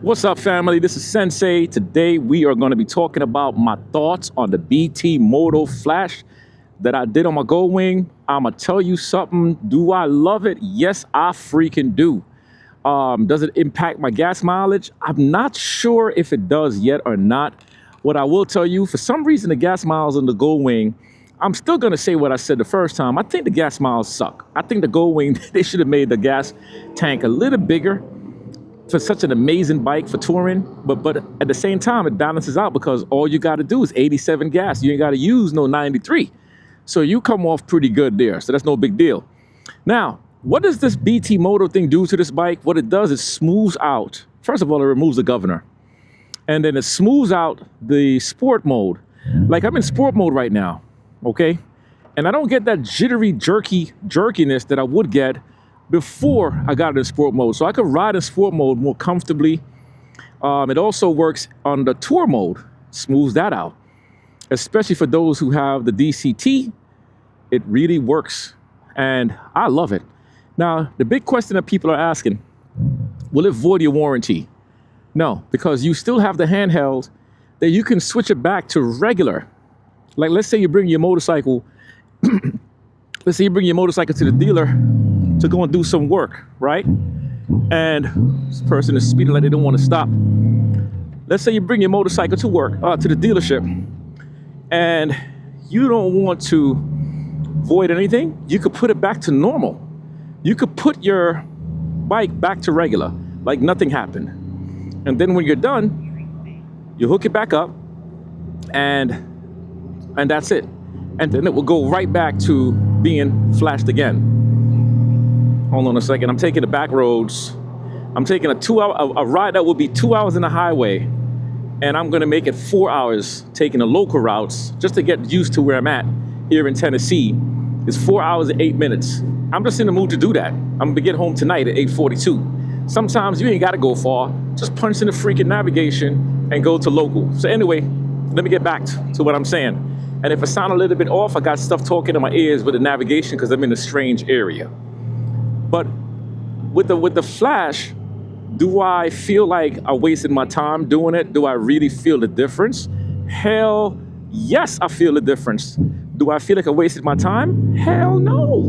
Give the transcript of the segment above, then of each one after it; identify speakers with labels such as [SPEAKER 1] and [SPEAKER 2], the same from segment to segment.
[SPEAKER 1] What's up, family? This is Sensei. Today we are going to be talking about my thoughts on the BT Moto Flash that I did on my Goldwing. I'm going to tell you something. Do I love it? Yes, I freaking do. Does it impact my gas mileage? I'm not sure if it does yet or not. What I will tell you, for some reason, the gas miles on the Goldwing, I'm still going to say what I said the first time. I think the gas miles suck. I think the Goldwing, they should have made the gas tank a little bigger for such an amazing bike for touring, but at the same time, it balances out because all you got to do is 87 gas. You ain't got to use no 93. So you come off pretty good there. So that's no big deal. Now, what does this BT Moto thing do to this bike? What it does is smooths out. First of all, it removes the governor. And then it smooths out the sport mode. Like I'm in sport mode right now, okay? And I don't get that jittery, jerkiness that I would get before I got it in sport mode. So I could ride in sport mode more comfortably. It also works on the tour mode, smooths that out. Especially for those who have the DCT, it really works. And I love it. Now, the big question that people are asking, will it void your warranty? No, because you still have the handheld that you can switch it back to regular. Like let's say you bring your motorcycle, let's say you bring your motorcycle to the dealer to go and do some work, right? And this person is speeding like they don't want to stop. Let's say you bring your motorcycle to work, to the dealership, and you don't want to void anything. You could put it back to normal. You could put your bike back to regular, like nothing happened. And then when you're done, you hook it back up, and that's it. And then it will go right back to being flashed again. Hold on a second. I'm taking the back roads. I'm taking a ride that will be 2 hours in the highway, and I'm going to make it 4 hours taking the local routes just to get used to where I'm at here in Tennessee. It's 4 hours and 8 minutes. I'm just in the mood to do that. I'm going to get home tonight at 8:42. Sometimes you ain't got to go far. Just punch in the freaking navigation and go to local. So anyway, let me get back to what I'm saying. And if I sound a little bit off, I got stuff talking in my ears with the navigation because I'm in a strange area. But with the Flash, do I feel like I wasted my time doing it? Do I really feel the difference? Hell yes, I feel the difference. Do I feel like I wasted my time? Hell no.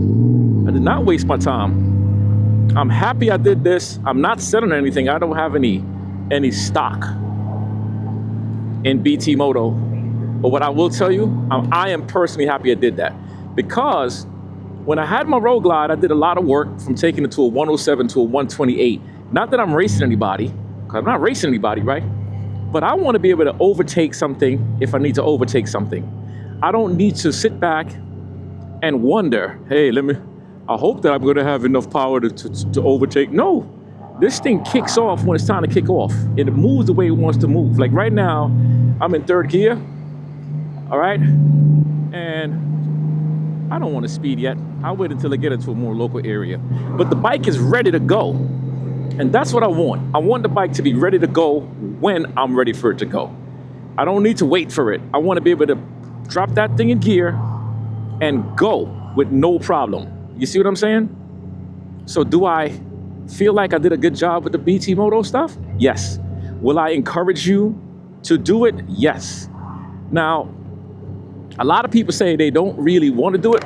[SPEAKER 1] I did not waste my time. I'm happy I did this. I'm not selling anything. I don't have any stock in BT Moto. But what I will tell you, I am personally happy I did that, because when I had my Road Glide, I did a lot of work from taking it to a 107 to a 128. Not that I'm racing anybody, because I'm not racing anybody, right? But I want to be able to overtake something if I need to overtake something. I don't need to sit back and wonder, hey, I hope that I'm going to have enough power to overtake. No, this thing kicks off when it's time to kick off. It moves the way it wants to move. Like right now, I'm in third gear, all right? And I don't want to speed yet. I'll wait until I get into a more local area. But the bike is ready to go. And that's what I want. I want the bike to be ready to go when I'm ready for it to go. I don't need to wait for it. I want to be able to drop that thing in gear and go with no problem. You see what I'm saying? So do I feel like I did a good job with the BT Moto stuff? Yes. Will I encourage you to do it? Yes. Now, a lot of people say they don't really want to do it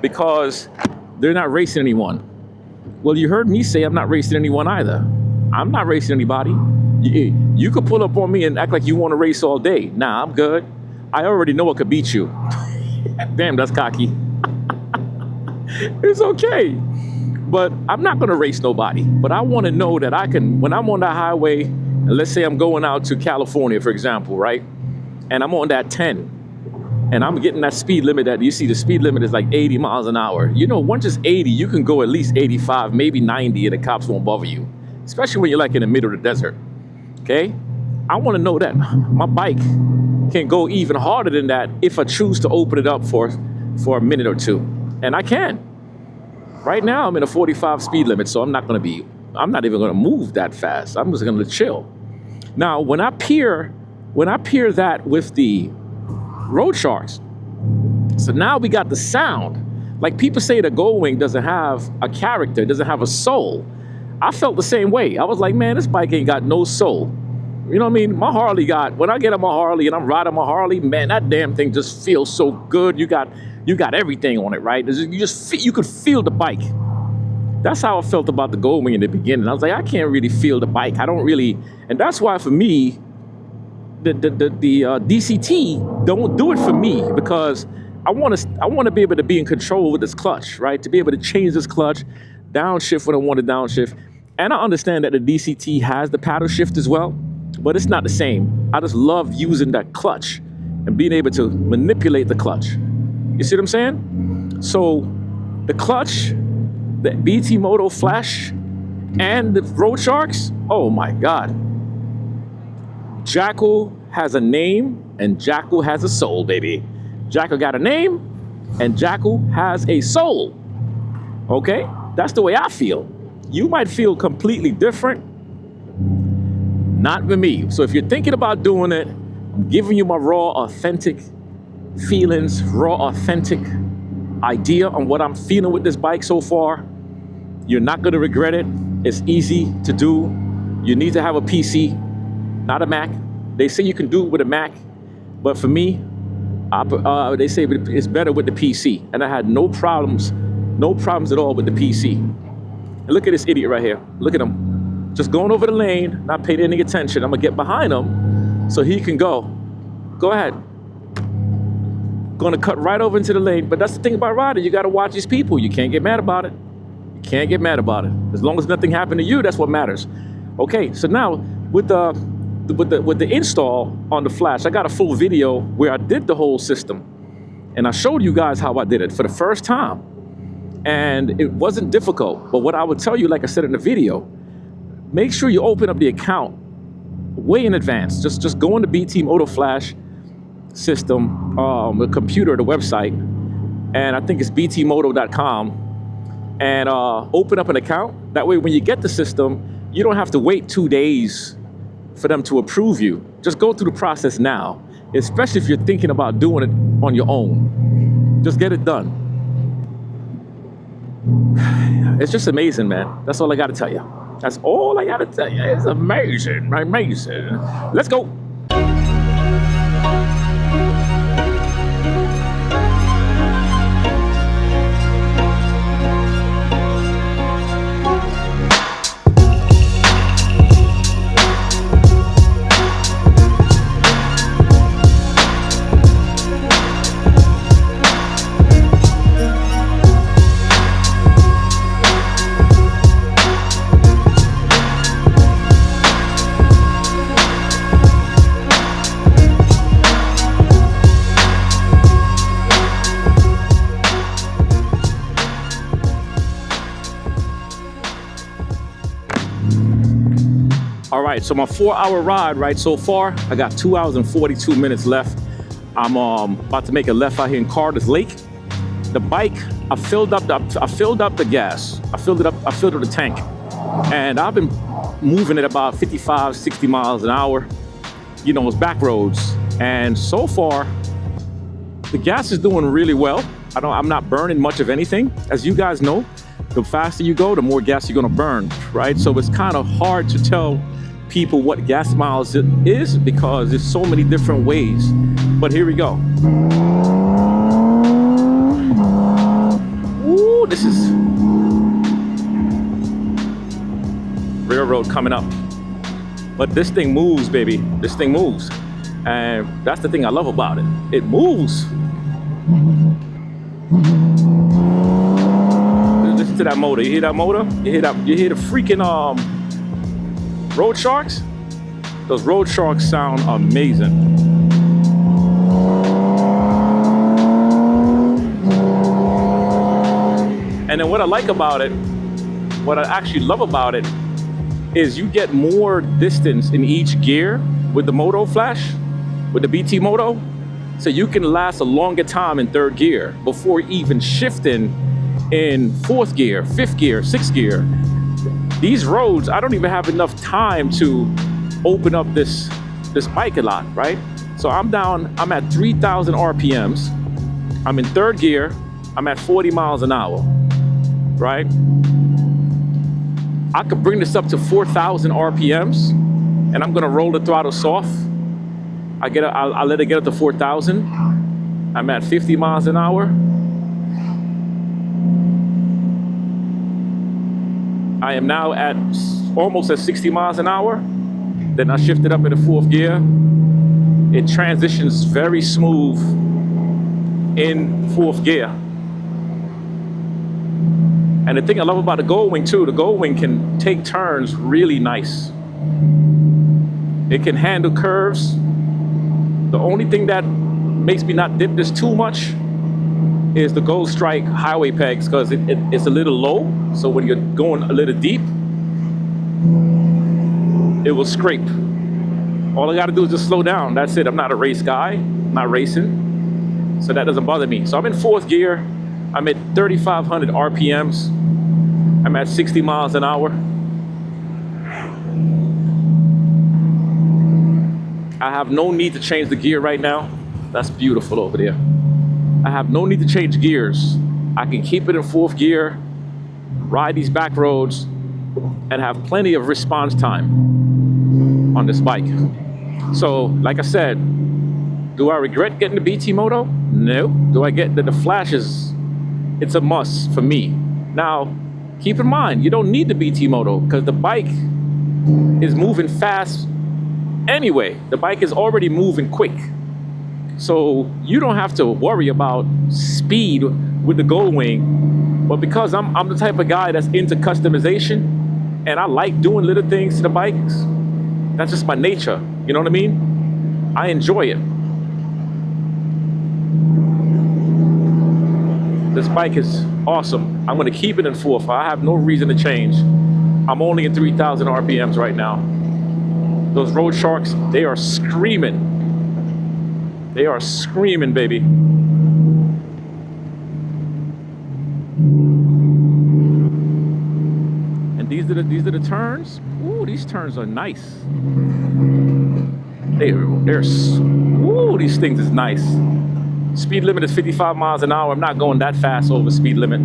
[SPEAKER 1] because they're not racing anyone. Well, you heard me say I'm not racing anyone either. I'm not racing anybody. You could pull up on me and act like you want to race all day. Nah, I'm good. I already know I could beat you. Damn, that's cocky. It's okay. But I'm not going to race nobody. But I want to know that I can, when I'm on the highway, and let's say I'm going out to California, for example, right? And I'm on that 10. And I'm getting that speed limit that you see the speed limit is like 80 miles an hour. You know, once it's 80, you can go at least 85, maybe 90, and the cops won't bother you, especially when you're like in the middle of the desert. Okay? I want to know that my bike can go even harder than that if I choose to open it up for a minute or two. And I can. Right now, I'm in a 45 speed limit, so I'm not even going to move that fast. I'm just going to chill. Now, when I pair that with the Road Sharks, so now we got the sound. Like people say the Goldwing doesn't have a character, doesn't have a soul. I felt the same way. I was like, man, this bike ain't got no soul. You know what I mean? My Harley when I get on my Harley and I'm riding my Harley, man, that damn thing just feels so good. You got everything on it, right? You could feel the bike. That's how I felt about the Goldwing in the beginning. I was like, I can't really feel the bike. I don't really, and that's why for me, the DCT don't do it for me, because I want to be able to be in control with this clutch, right? To be able to change this clutch, downshift when I want to downshift. And I understand that the DCT has the paddle shift as well, but it's not the same. I just love using that clutch and being able to manipulate the clutch. You see what I'm saying? So the clutch, the BT Moto Flash, and the Road Sharks, oh my God. Jackal has a name and Jackal has a soul, baby. Jackal got a name and Jackal has a soul. Okay? That's the way I feel. You might feel completely different. Not for me. So if you're thinking about doing it, I'm giving you my raw, authentic feelings, raw, authentic idea on what I'm feeling with this bike so far. You're not going to regret it. It's easy to do. You need to have a PC, not a Mac. They say you can do it with a Mac, but for me, they say it's better with the PC. And I had no problems at all with the PC. And look at this idiot right here. Look at him. Just going over the lane, not paying any attention. I'm going to get behind him so he can go. Go ahead. Going to cut right over into the lane. But that's the thing about riding. You got to watch these people. You can't get mad about it. You can't get mad about it. As long as nothing happened to you, that's what matters. Okay, so now with the install on the Flash, I got a full video where I did the whole system. And I showed you guys how I did it for the first time. And it wasn't difficult. But what I would tell you, like I said in the video, make sure you open up the account way in advance. Just go on the BT Moto Flash system, the computer, the website, and I think it's btmoto.com, and open up an account. That way when you get the system, you don't have to wait 2 days for them to approve you. Just go through the process now, especially if you're thinking about doing it on your own. Just get it done. It's just amazing, man. That's all I got to tell you. That's all I got to tell you. It's amazing, amazing. Let's go. All right, so my 4-hour ride, right, so far, I got 2 hours and 42 minutes left. I'm about to make a left out here in Carter's Lake. The bike, I filled up the gas. I filled up the tank. And I've been moving at about 55, 60 miles an hour. You know, it's back roads. And so far, the gas is doing really well. I'm not burning much of anything. As you guys know, the faster you go, the more gas you're gonna burn, right? So it's kind of hard to tell people what gas miles it is because there's so many different ways. But here we go. Ooh, this is railroad coming up. But this thing moves, baby. This thing moves. And that's the thing I love about it. It moves. Listen to that motor. You hear that motor? You hear the freaking Road Sharks? Those Road Sharks sound amazing. And then what I like about it, what I actually love about it, is you get more distance in each gear with the Moto Flash, with the BT Moto. So you can last a longer time in third gear before even shifting in fourth gear, fifth gear, sixth gear. These roads, I don't even have enough time to open up this bike a lot, right? So I'm at 3,000 RPMs. I'm in third gear. I'm at 40 miles an hour, right? I could bring this up to 4,000 RPMs, and I'm gonna roll the throttle soft. I'll let it get up to 4,000. I'm at 50 miles an hour. I am now at almost at 60 miles an hour. Then I shift it up into 4th gear. It transitions very smooth in 4th gear. And the thing I love about the Goldwing too, the Goldwing can take turns really nice. It can handle curves. The only thing that makes me not dip this too much is the Gold Strike highway pegs, because it's a little low. So when you're going a little deep, it will scrape. All I gotta do is just slow down. That's it. I'm not a race guy. I'm not racing. So that doesn't bother me. So I'm in 4th gear. I'm at 3,500 RPMs. I'm at 60 miles an hour. I have no need to change the gear right now. That's beautiful over there. I have no need to change gears. I can keep it in 4th gear, ride these back roads, and have plenty of response time on this bike. So, like I said, do I regret getting the BT Moto? No. Do I get the Flash it's a must for me. Now, keep in mind, you don't need the BT Moto because the bike is moving fast anyway. The bike is already moving quick. So you don't have to worry about speed with the Goldwing. But because I'm the type of guy that's into customization and I like doing little things to the bikes, that's just my nature. You know what I mean? I enjoy it. This bike is awesome. I'm gonna keep it in 4th. I have no reason to change. I'm only in 3,000 RPMs right now. Those Road Sharks, they are screaming. They are screaming, baby. And these are the turns. Ooh, these turns are nice. Ooh, these things is nice. Speed limit is 55 miles an hour. I'm not going that fast over speed limit.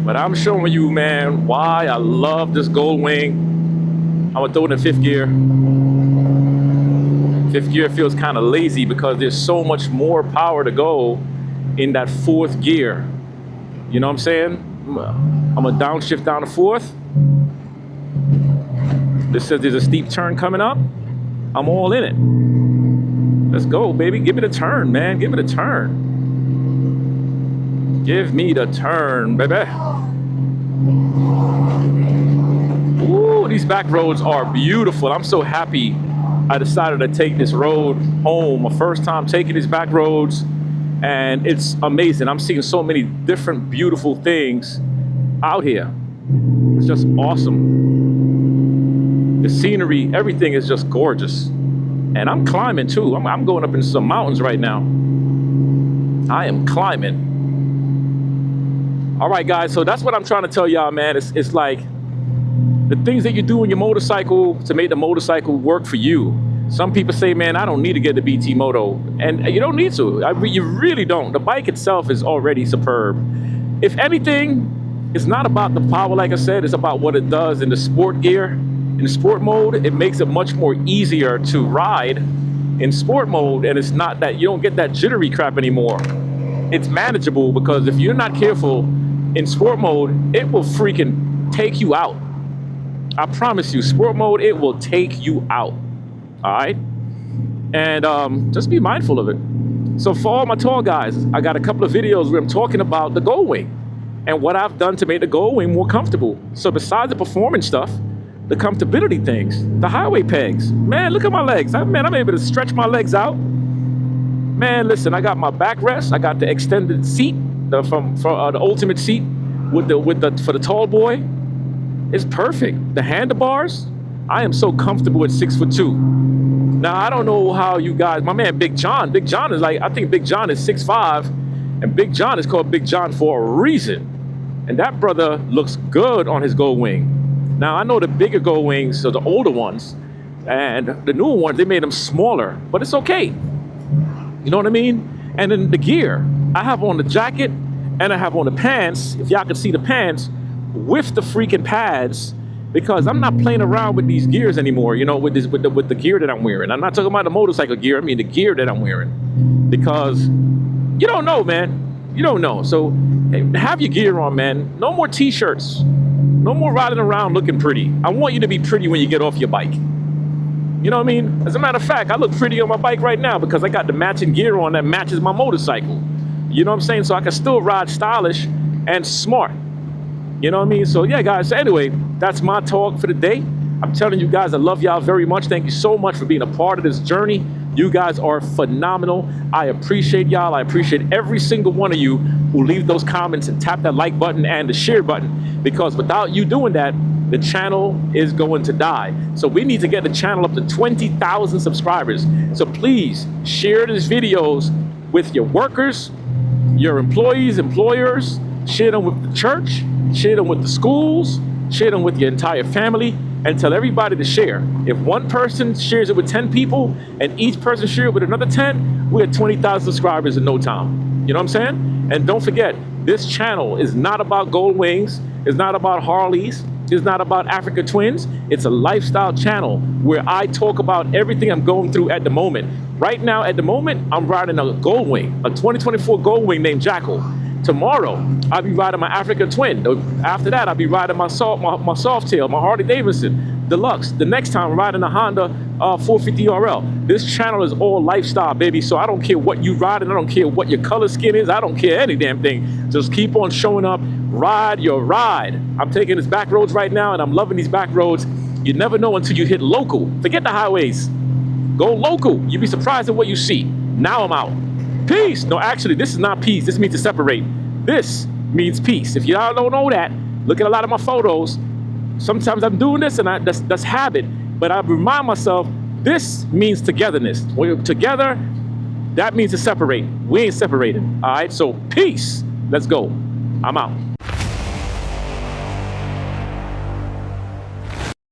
[SPEAKER 1] But I'm showing you, man, why I love this Goldwing. I'm gonna throw it in 5th gear. 5th gear feels kind of lazy because there's so much more power to go in that 4th gear. You know what I'm saying? I'm gonna downshift down to 4th. This says there's a steep turn coming up. I'm all in it. Let's go, baby. Give me the turn, man. Give me the turn. Give me the turn, baby. Ooh, these back roads are beautiful. I'm so happy I decided to take this road home. My first time taking these back roads, and it's amazing. I'm seeing so many different beautiful things out here. It's just awesome. The scenery, everything is just gorgeous. And I'm climbing too. I'm going up in some mountains right now. I am climbing. All right, guys, so that's what I'm trying to tell y'all, man. It's like the things that you do in your motorcycle to make the motorcycle work for you. Some people say, man, I don't need to get the BT Moto. And you don't need to. You really don't. The bike itself is already superb. If anything, it's not about the power, like I said. It's about what it does in the sport gear. In sport mode, it makes it much more easier to ride in sport mode, and it's not that you don't get that jittery crap anymore. It's manageable because if you're not careful in sport mode, it will freaking take you out. I promise you, sport mode, it will take you out. All right? And just be mindful of it. So for all my tall guys, I got a couple of videos where I'm talking about the Goldwing and what I've done to make the Goldwing more comfortable. So besides the performance stuff, the comfortability things, the highway pegs. Man, look at my legs. I'm able to stretch my legs out. Man, listen, I got my backrest. I got the extended seat the ultimate seat for the tall boy. It's perfect. The handlebars, I am so comfortable at 6'2". Now, I don't know how you guys, my man Big John is like, I think Big John is 6'5", and Big John is called Big John for a reason. And that brother looks good on his Goldwing. Now, I know the bigger Goldwings, so the older ones, and the newer ones, they made them smaller, but it's okay. You know what I mean? And then the gear, I have on the jacket And I have on the pants, if y'all can see the pants, with the freaking pads, because I'm not playing around with these gears anymore, you know, with the gear that I'm wearing. I'm not talking about the motorcycle gear, I mean the gear that I'm wearing. Because you don't know, man. You don't know. So hey, have your gear on, man. No more t-shirts. No more riding around looking pretty. I want you to be pretty when you get off your bike. You know what I mean? As a matter of fact, I look pretty on my bike right now because I got the matching gear on that matches my motorcycle. You know what I'm saying? So I can still ride stylish and smart. You know what I mean? So yeah, guys. So anyway, that's my talk for the day. I'm telling you guys, I love y'all very much. Thank you so much for being a part of this journey. You guys are phenomenal. I appreciate y'all. I appreciate every single one of you who leave those comments and tap that like button and the share button, because without you doing that, the channel is going to die. So we need to get the channel up to 20,000 subscribers. So please share these videos with your workers, your employees, employers, share them with the church, share them with the schools, share them with your entire family, and tell everybody to share. If one person shares it with 10 people and each person shares it with another 10, we're at 20,000 subscribers in no time. You know what I'm saying? And don't forget, this channel is not about Goldwings, it's not about Harleys, it's not about Africa Twins. It's a lifestyle channel where I talk about everything I'm going through at the moment. Right now, at the moment, I'm riding a Goldwing, a 2024 Goldwing named Jackal. Tomorrow, I'll be riding my Africa Twin. After that, I'll be riding my Softail, my Harley Davidson Deluxe. The next time, I'm riding a Honda 450 RL. This channel is all lifestyle, baby. So I don't care what you ride, and I don't care what your color skin is. I don't care any damn thing. Just keep on showing up. Ride your ride. I'm taking these back roads right now, and I'm loving these back roads. You never know until you hit local. Forget the highways. Go local. You'd be surprised at what you see. Now I'm out. Peace. No, actually, this is not peace. This means to separate. This means peace. If y'all don't know that, look at a lot of my photos. Sometimes I'm doing this, and that's habit. But I remind myself, this means togetherness. When we're together, that means to separate. We ain't separated. All right. So peace. Let's go. I'm out.